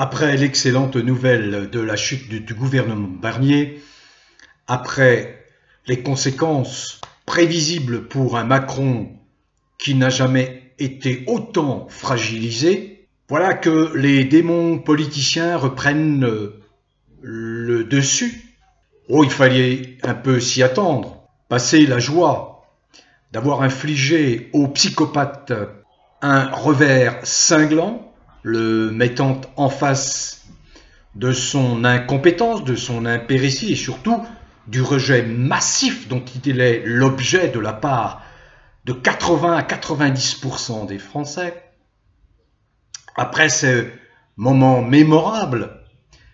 Après l'excellente nouvelle de la chute du gouvernement Barnier, après les conséquences prévisibles pour un Macron qui n'a jamais été autant fragilisé, voilà que les démons politiciens reprennent le dessus. Oh, il fallait un peu s'y attendre, passer la joie d'avoir infligé au psychopathe un revers cinglant, le mettant en face de son incompétence, de son impéritie et surtout du rejet massif dont il est l'objet de la part de 80 à 90% des Français. Après ce moment mémorable,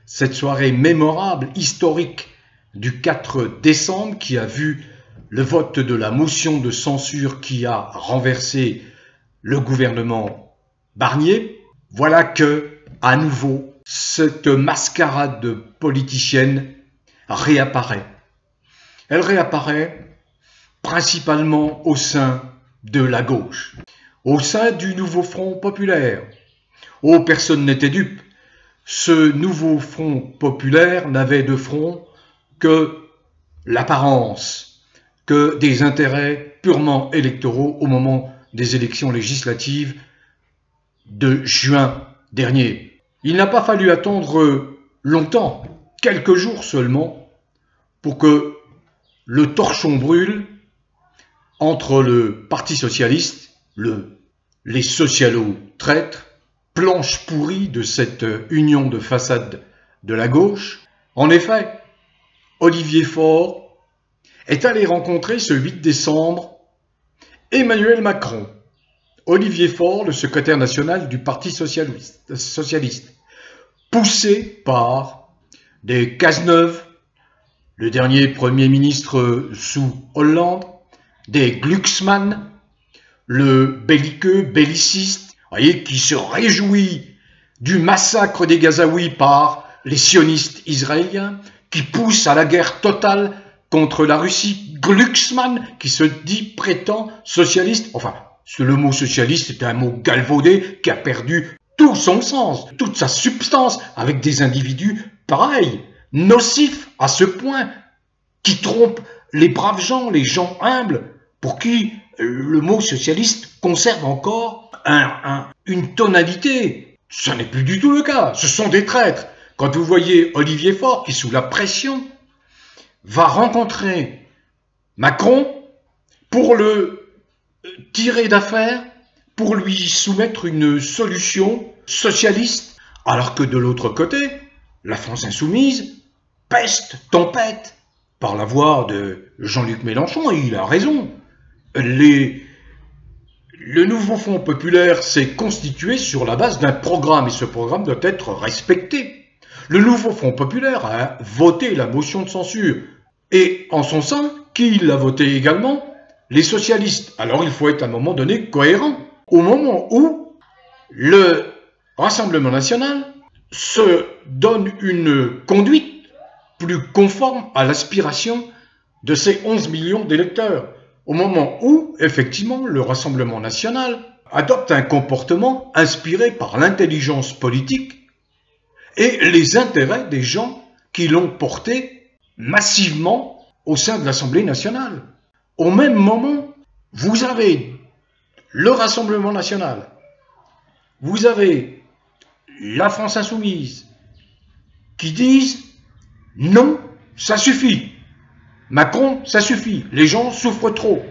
cette soirée mémorable, historique du 4 décembre qui a vu le vote de la motion de censure qui a renversé le gouvernement Barnier, voilà que, à nouveau, cette mascarade politicienne réapparaît. Elle réapparaît principalement au sein de la gauche, au sein du nouveau Front populaire. Oh, personne n'était dupe. Ce nouveau Front populaire n'avait de front que l'apparence, que des intérêts purement électoraux au moment des élections législatives de juin dernier. Il n'a pas fallu attendre longtemps, quelques jours seulement, pour que le torchon brûle entre le Parti socialiste, les socialos traîtres, planche pourrie de cette union de façade de la gauche. En effet, Olivier Faure est allé rencontrer ce 8 décembre Emmanuel Macron. Olivier Faure, le secrétaire national du Parti socialiste, poussé par des Cazeneuve, le dernier Premier ministre sous Hollande, des Glucksmann, le belliqueux, belliciste, voyez, qui se réjouit du massacre des Gazaouis par les sionistes israéliens, qui pousse à la guerre totale contre la Russie, Glucksmann, qui se dit prétend socialiste, enfin, le mot socialiste est un mot galvaudé qui a perdu tout son sens, toute sa substance, avec des individus pareils, nocifs à ce point, qui trompent les braves gens, les gens humbles, pour qui le mot socialiste conserve encore une tonalité. Ce n'est plus du tout le cas, ce sont des traîtres. Quand vous voyez Olivier Faure, qui sous la pression, va rencontrer Macron pour le tirer d'affaire, pour lui soumettre une solution socialiste, alors que de l'autre côté, la France insoumise peste, tempête, par la voix de Jean-Luc Mélenchon, et il a raison. Le nouveau Front populaire s'est constitué sur la base d'un programme, et ce programme doit être respecté. Le nouveau Front populaire a voté la motion de censure, et en son sein, qui l'a voté également? Les socialistes. Alors il faut être à un moment donné cohérent. Au moment où le Rassemblement national se donne une conduite plus conforme à l'aspiration de ses 11 millions d'électeurs. Au moment où, effectivement, le Rassemblement national adopte un comportement inspiré par l'intelligence politique et les intérêts des gens qui l'ont porté massivement au sein de l'Assemblée nationale. Au même moment, vous avez le Rassemblement national, vous avez la France insoumise qui disent non, ça suffit. Macron, ça suffit. Les gens souffrent trop.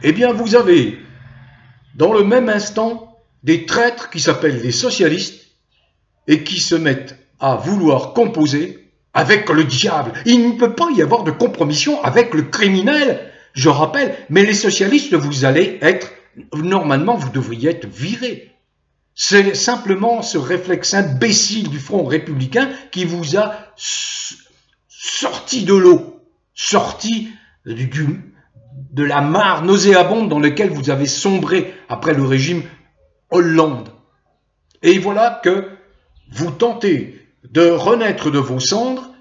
Eh bien, vous avez, dans le même instant, des traîtres qui s'appellent les socialistes et qui se mettent à vouloir composer avec le diable. Il ne peut pas y avoir de compromission avec le criminel, je rappelle, mais les socialistes, vous allez être, normalement, vous devriez être virés. C'est simplement ce réflexe imbécile du Front républicain qui vous a sorti de l'eau, sorti de la mare nauséabonde dans laquelle vous avez sombré après le régime Hollande. Et voilà que vous tentez de renaître de vos cendres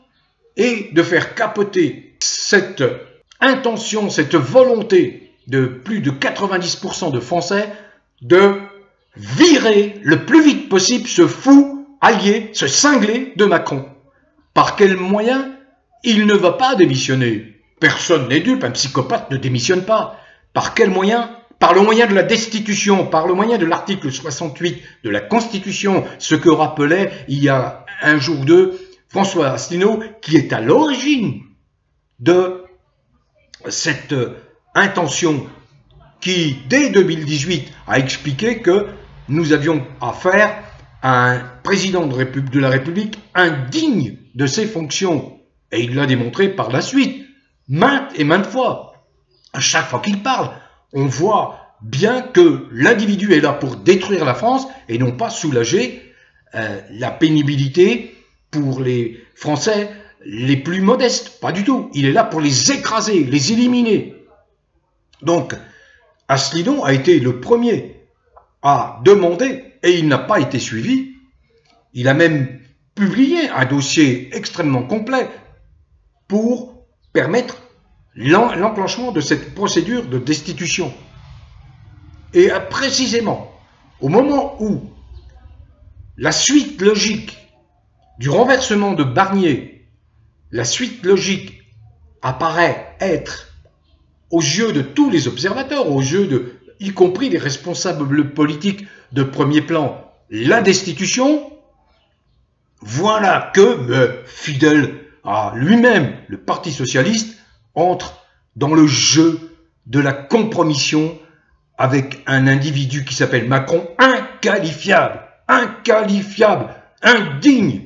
et de faire capoter cette intention, cette volonté de plus de 90% de Français de virer le plus vite possible ce fou allié, ce cinglé de Macron. Par quel moyen? Il ne va pas démissionner. Personne n'est dupe, un psychopathe ne démissionne pas. Par quel moyen? Par le moyen de la destitution, par le moyen de l'article 68 de la Constitution, ce que rappelait il y a un jour ou deux François Asselineau, qui est à l'origine de cette intention qui, dès 2018, a expliqué que nous avions affaire à un président de la République indigne de ses fonctions. Et il l'a démontré par la suite, maintes et maintes fois. À chaque fois qu'il parle, on voit bien que l'individu est là pour détruire la France et non pas soulager la pénibilité pour les Français les plus modestes. Pas du tout. Il est là pour les écraser, les éliminer. Donc, Asselineau a été le premier à demander, et il n'a pas été suivi. Il a même publié un dossier extrêmement complet pour permettre l'enclenchement de cette procédure de destitution. Et précisément, au moment où la suite logique du renversement de Barnier, la suite logique apparaît être, aux yeux de tous les observateurs, aux yeux de, y compris les responsables politiques de premier plan, la destitution, voilà que, fidèle à lui-même, le Parti socialiste entre dans le jeu de la compromission avec un individu qui s'appelle Macron, inqualifiable, indigne,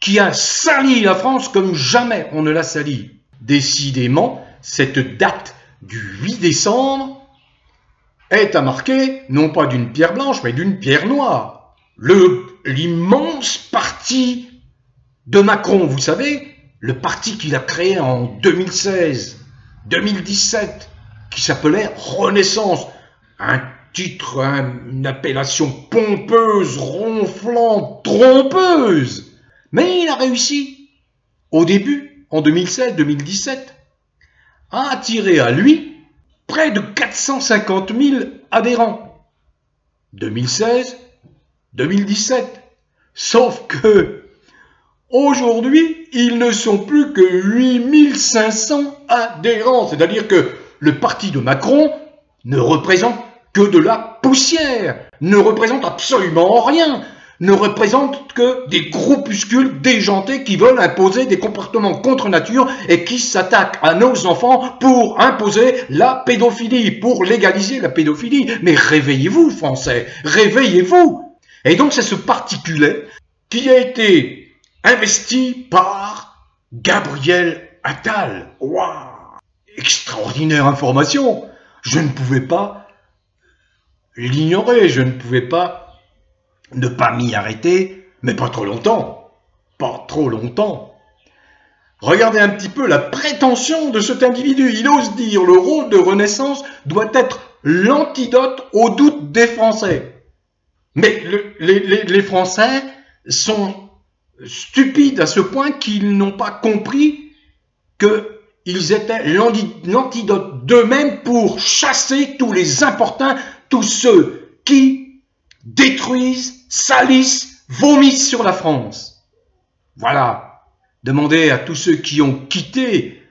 qui a sali la France comme jamais on ne l'a sali. Décidément, cette date du 8 décembre est à marquer, non pas d'une pierre blanche, mais d'une pierre noire. L'immense parti de Macron, vous savez, le parti qu'il a créé en 2016, 2017, qui s'appelait Renaissance, un titre, une appellation pompeuse, ronflante, trompeuse. Mais il a réussi, au début, en 2016-2017, à attirer à lui près de 450 000 adhérents. 2016, 2017. Sauf que, aujourd'hui, ils ne sont plus que 8 500 adhérents. C'est-à-dire que le parti de Macron ne représente que de la poussière, ne représente absolument rien, ne représente que des groupuscules déjantés qui veulent imposer des comportements contre nature et qui s'attaquent à nos enfants pour imposer la pédophilie, pour légaliser la pédophilie. Mais réveillez-vous, Français, réveillez-vous! Et donc c'est ce particulier qui a été investi par Gabriel Attal. Waouh! Extraordinaire information! Je ne pouvais pas l'ignorer, je ne pouvais pas ne pas m'y arrêter, mais pas trop longtemps. Pas trop longtemps. Regardez un petit peu la prétention de cet individu. Il ose dire le rôle de Renaissance doit être l'antidote au doute des Français. Mais les Français sont stupides à ce point qu'ils n'ont pas compris qu'ils étaient l'antidote d'eux-mêmes pour chasser tous les importuns, tous ceux qui détruisent, salissent, vomissent sur la France. Voilà. Demandez à tous ceux qui ont quitté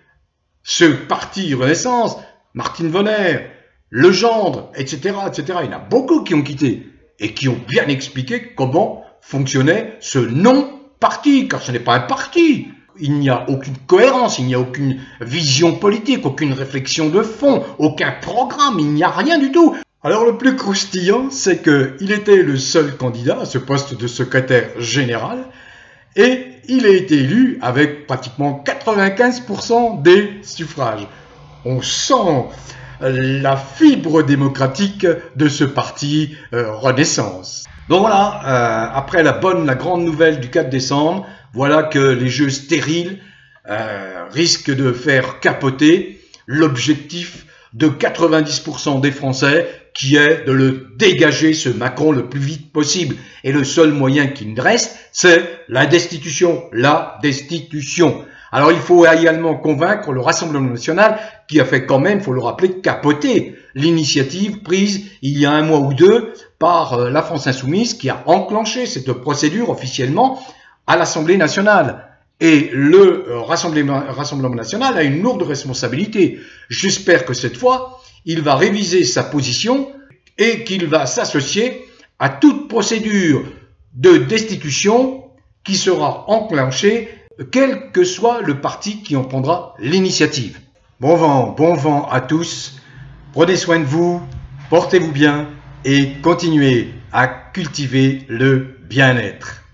ce parti Renaissance, Martine Vonner, Legendre, etc., etc. Il y en a beaucoup qui ont quitté et qui ont bien expliqué comment fonctionnait ce non-parti, car ce n'est pas un parti. Il n'y a aucune cohérence, il n'y a aucune vision politique, aucune réflexion de fond, aucun programme, il n'y a rien du tout. Alors le plus croustillant, c'est qu'il était le seul candidat à ce poste de secrétaire général et il a été élu avec pratiquement 95% des suffrages. On sent la fibre démocratique de ce parti Renaissance. Donc voilà, après la grande nouvelle du 4 décembre, voilà que les jeux stériles risquent de faire capoter l'objectif de 90% des Français, qui est de le dégager, ce Macron, le plus vite possible. Et le seul moyen qui ne reste, c'est la destitution. La destitution. Alors il faut également convaincre le Rassemblement national qui a fait quand même, il faut le rappeler, capoter l'initiative prise il y a un mois ou deux par la France Insoumise qui a enclenché cette procédure officiellement à l'Assemblée nationale. Et le Rassemblement national a une lourde responsabilité. J'espère que cette fois, il va réviser sa position et qu'il va s'associer à toute procédure de destitution qui sera enclenchée, quel que soit le parti qui en prendra l'initiative. Bon vent à tous, prenez soin de vous, portez-vous bien et continuez à cultiver le bien-être.